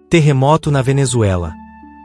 Terremoto na Venezuela.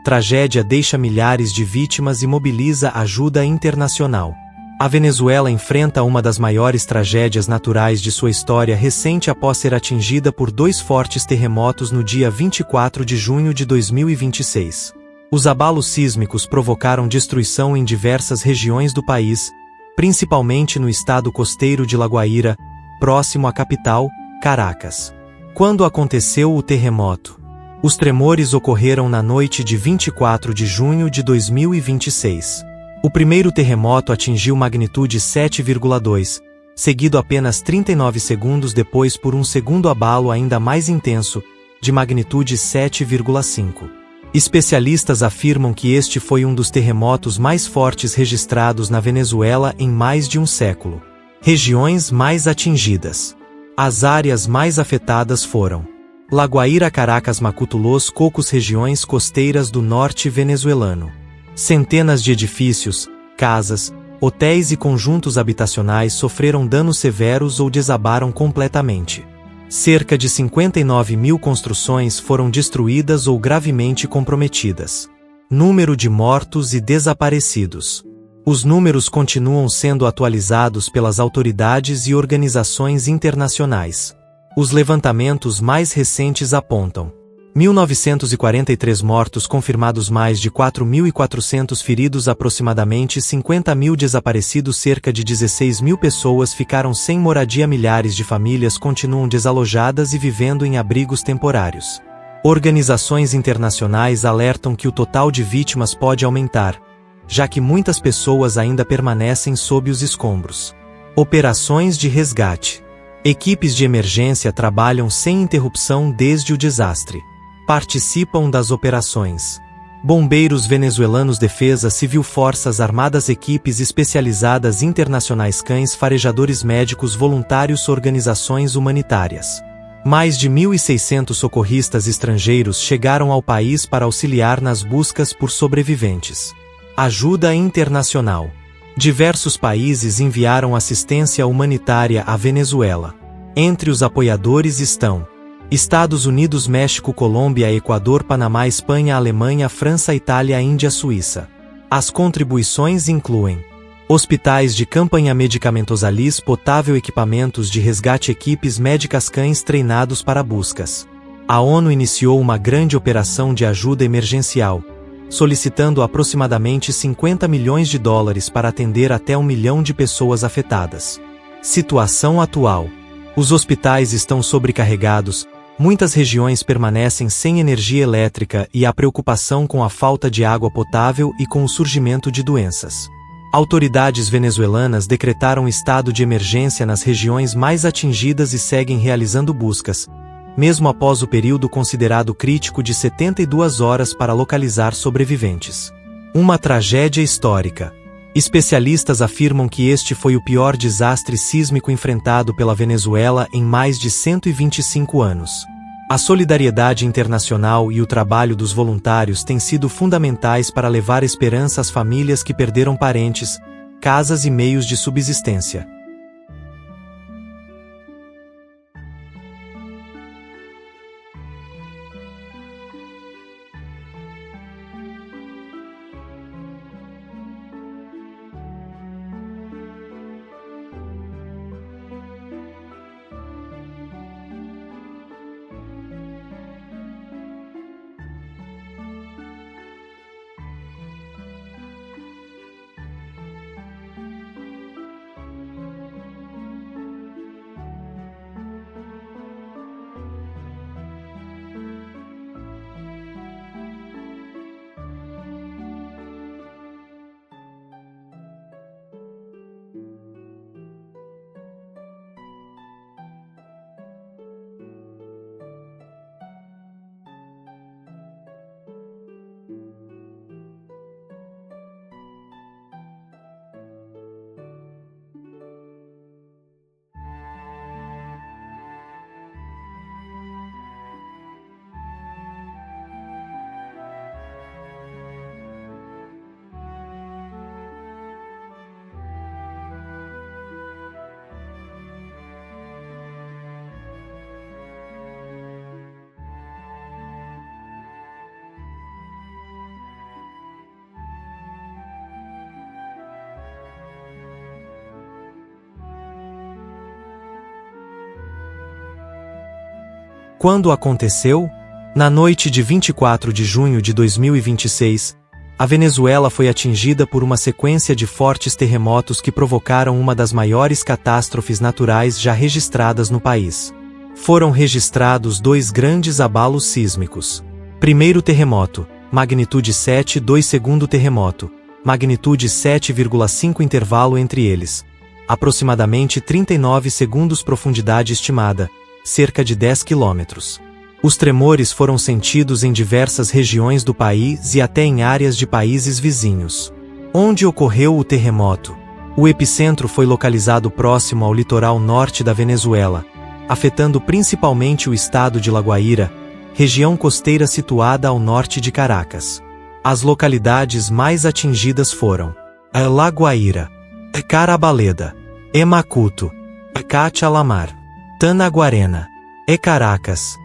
Tragédia deixa milhares de vítimas e mobiliza ajuda internacional. A Venezuela enfrenta uma das maiores tragédias naturais de sua história recente após ser atingida por 2 fortes terremotos no dia 24 de junho de 2026. Os abalos sísmicos provocaram destruição em diversas regiões do país, principalmente no estado costeiro de La Guaira, próximo à capital, Caracas. Quando aconteceu o terremoto? Os tremores ocorreram na noite de 24 de junho de 2026. O primeiro terremoto atingiu magnitude 7,2, seguido apenas 39 segundos depois por um segundo abalo ainda mais intenso, de magnitude 7,5. Especialistas afirmam que este foi um dos terremotos mais fortes registrados na Venezuela em mais de um século. Regiões mais atingidas. As áreas mais afetadas foram La Guaira, Caracas, Macuto, Los Cocos, regiões costeiras do norte venezuelano. Centenas de edifícios, casas, hotéis e conjuntos habitacionais sofreram danos severos ou desabaram completamente. Cerca de 59 mil construções foram destruídas ou gravemente comprometidas. Número de mortos e desaparecidos. Os números continuam sendo atualizados pelas autoridades e organizações internacionais. Os levantamentos mais recentes apontam 1.943 mortos confirmados, mais de 4.400 feridos, aproximadamente 50 mil desaparecidos, cerca de 16 mil pessoas ficaram sem moradia, milhares de famílias continuam desalojadas e vivendo em abrigos temporários. Organizações internacionais alertam que o total de vítimas pode aumentar, já que muitas pessoas ainda permanecem sob os escombros. Operações de resgate. Equipes de emergência trabalham sem interrupção desde o desastre. Participam das operações bombeiros venezuelanos, defesa civil, forças armadas, equipes especializadas internacionais, cães farejadores, médicos voluntários, organizações humanitárias. Mais de 1.600 socorristas estrangeiros chegaram ao país para auxiliar nas buscas por sobreviventes. Ajuda internacional. Diversos países enviaram assistência humanitária à Venezuela. Entre os apoiadores estão Estados Unidos, México, Colômbia, Equador, Panamá, Espanha, Alemanha, França, Itália, Índia, Suíça. As contribuições incluem hospitais de campanha, medicamentos, luz potável, equipamentos de resgate, equipes médicas, cães treinados para buscas. A ONU iniciou uma grande operação de ajuda emergencial, solicitando aproximadamente 50 milhões de dólares para atender até 1 milhão de pessoas afetadas. Situação atual. Os hospitais estão sobrecarregados, muitas regiões permanecem sem energia elétrica e há preocupação com a falta de água potável e com o surgimento de doenças. Autoridades venezuelanas decretaram estado de emergência nas regiões mais atingidas e seguem realizando buscas, mesmo após o período considerado crítico de 72 horas para localizar sobreviventes. Uma tragédia histórica. Especialistas afirmam que este foi o pior desastre sísmico enfrentado pela Venezuela em mais de 125 anos. A solidariedade internacional e o trabalho dos voluntários têm sido fundamentais para levar esperança às famílias que perderam parentes, casas e meios de subsistência. Quando aconteceu? Na noite de 24 de junho de 2026, a Venezuela foi atingida por uma sequência de fortes terremotos que provocaram uma das maiores catástrofes naturais já registradas no país. Foram registrados 2 grandes abalos sísmicos. Primeiro terremoto, magnitude 7,2. Segundo terremoto, magnitude 7,5. Intervalo entre eles, aproximadamente 39 segundos. Profundidade estimada, cerca de 10 quilômetros. Os tremores foram sentidos em diversas regiões do país e até em áreas de países vizinhos. Onde ocorreu o terremoto? O epicentro foi localizado próximo ao litoral norte da Venezuela, afetando principalmente o estado de La Guaira, região costeira situada ao norte de Caracas. As localidades mais atingidas foram La Guaira, Carabaleda, Macuto, Cachalamar, Tanaguarena, Caracas,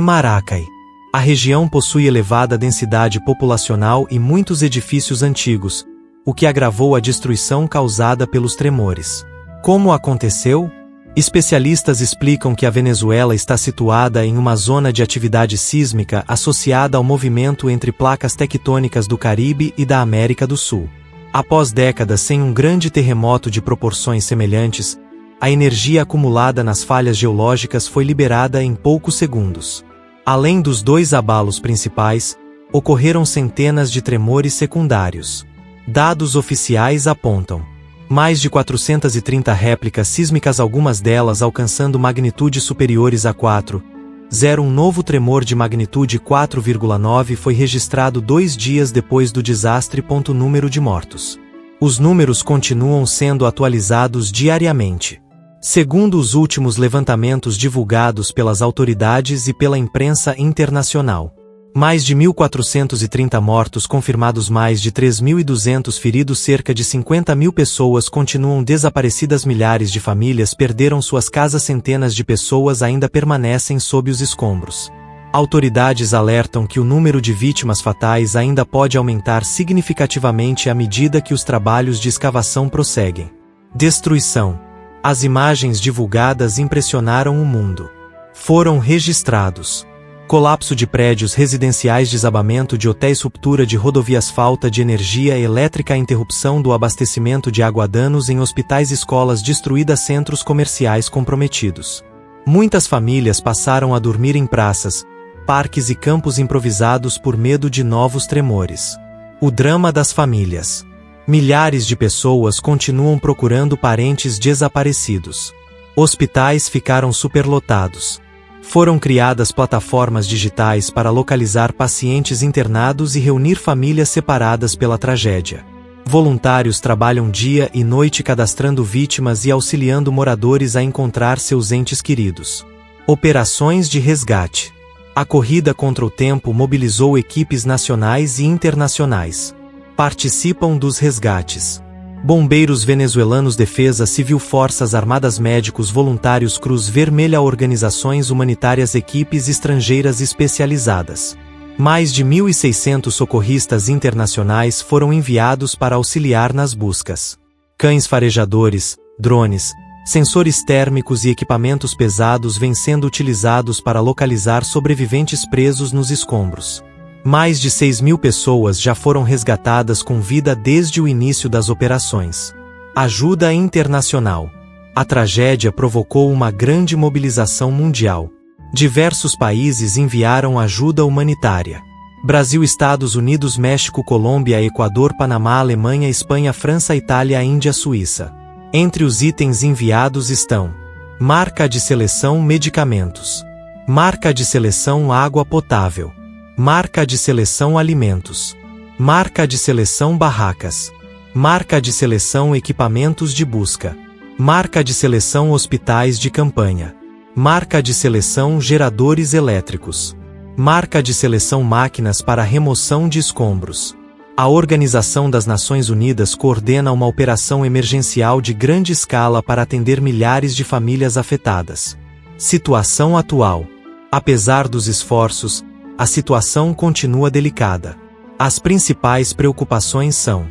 Maracay. A região possui elevada densidade populacional e muitos edifícios antigos, o que agravou a destruição causada pelos tremores. Como aconteceu? Especialistas explicam que a Venezuela está situada em uma zona de atividade sísmica associada ao movimento entre placas tectônicas do Caribe e da América do Sul. Após décadas sem um grande terremoto de proporções semelhantes, a energia acumulada nas falhas geológicas foi liberada em poucos segundos. Além dos 2 abalos principais, ocorreram centenas de tremores secundários. Dados oficiais apontam mais de 430 réplicas sísmicas, algumas delas alcançando magnitudes superiores a 4,0. Um novo tremor de magnitude 4,9 foi registrado 2 dias depois do desastre. Número de mortos. Os números continuam sendo atualizados diariamente. Segundo os últimos levantamentos divulgados pelas autoridades e pela imprensa internacional, mais de 1.430 mortos confirmados, mais de 3.200 feridos, cerca de 50.000 pessoas continuam desaparecidas, milhares de famílias perderam suas casas, centenas de pessoas ainda permanecem sob os escombros. Autoridades alertam que o número de vítimas fatais ainda pode aumentar significativamente à medida que os trabalhos de escavação prosseguem. Destruição. As imagens divulgadas impressionaram o mundo. Foram registrados colapso de prédios residenciais, desabamento de hotéis, ruptura de rodovias, falta de energia elétrica, interrupção do abastecimento de água, danos em hospitais, escolas destruídas, centros comerciais comprometidos. Muitas famílias passaram a dormir em praças, parques e campos improvisados por medo de novos tremores. O drama das famílias. Milhares de pessoas continuam procurando parentes desaparecidos. Hospitais ficaram superlotados. Foram criadas plataformas digitais para localizar pacientes internados e reunir famílias separadas pela tragédia. Voluntários trabalham dia e noite cadastrando vítimas e auxiliando moradores a encontrar seus entes queridos. Operações de resgate. A corrida contra o tempo mobilizou equipes nacionais e internacionais. Participam dos resgates bombeiros venezuelanos, defesa civil, forças armadas, médicos voluntários, Cruz Vermelha, organizações humanitárias, equipes estrangeiras especializadas. Mais de 1.600 socorristas internacionais foram enviados para auxiliar nas buscas. Cães farejadores, drones, sensores térmicos e equipamentos pesados vêm sendo utilizados para localizar sobreviventes presos nos escombros. Mais de 6.000 pessoas já foram resgatadas com vida desde o início das operações. Ajuda internacional. A tragédia provocou uma grande mobilização mundial. Diversos países enviaram ajuda humanitária. Brasil, Estados Unidos, México, Colômbia, Equador, Panamá, Alemanha, Espanha, França, Itália, Índia, Suíça. Entre os itens enviados estão: marca de seleção medicamentos, marca de seleção água potável, marca de seleção alimentos, marca de seleção barracas, marca de seleção equipamentos de busca, marca de seleção hospitais de campanha, marca de seleção geradores elétricos, marca de seleção máquinas para remoção de escombros. A Organização das Nações Unidas coordena uma operação emergencial de grande escala para atender milhares de famílias afetadas. Situação atual. Apesar dos esforços, a situação continua delicada. As principais preocupações são: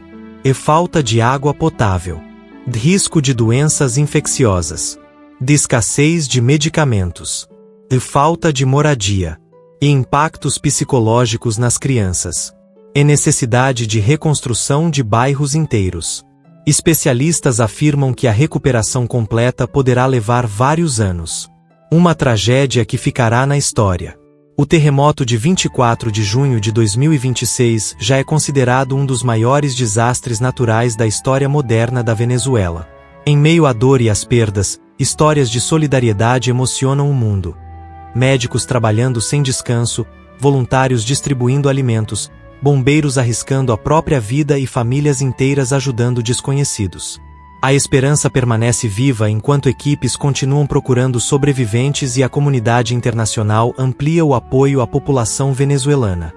falta de água potável, risco de doenças infecciosas, de escassez de medicamentos, de falta de moradia e impactos psicológicos nas crianças, e necessidade de reconstrução de bairros inteiros. Especialistas afirmam que a recuperação completa poderá levar vários anos. Uma tragédia que ficará na história. O terremoto de 24 de junho de 2026 já é considerado um dos maiores desastres naturais da história moderna da Venezuela. Em meio à dor e às perdas, histórias de solidariedade emocionam o mundo. Médicos trabalhando sem descanso, voluntários distribuindo alimentos, bombeiros arriscando a própria vida e famílias inteiras ajudando desconhecidos. A esperança permanece viva enquanto equipes continuam procurando sobreviventes e a comunidade internacional amplia o apoio à população venezuelana.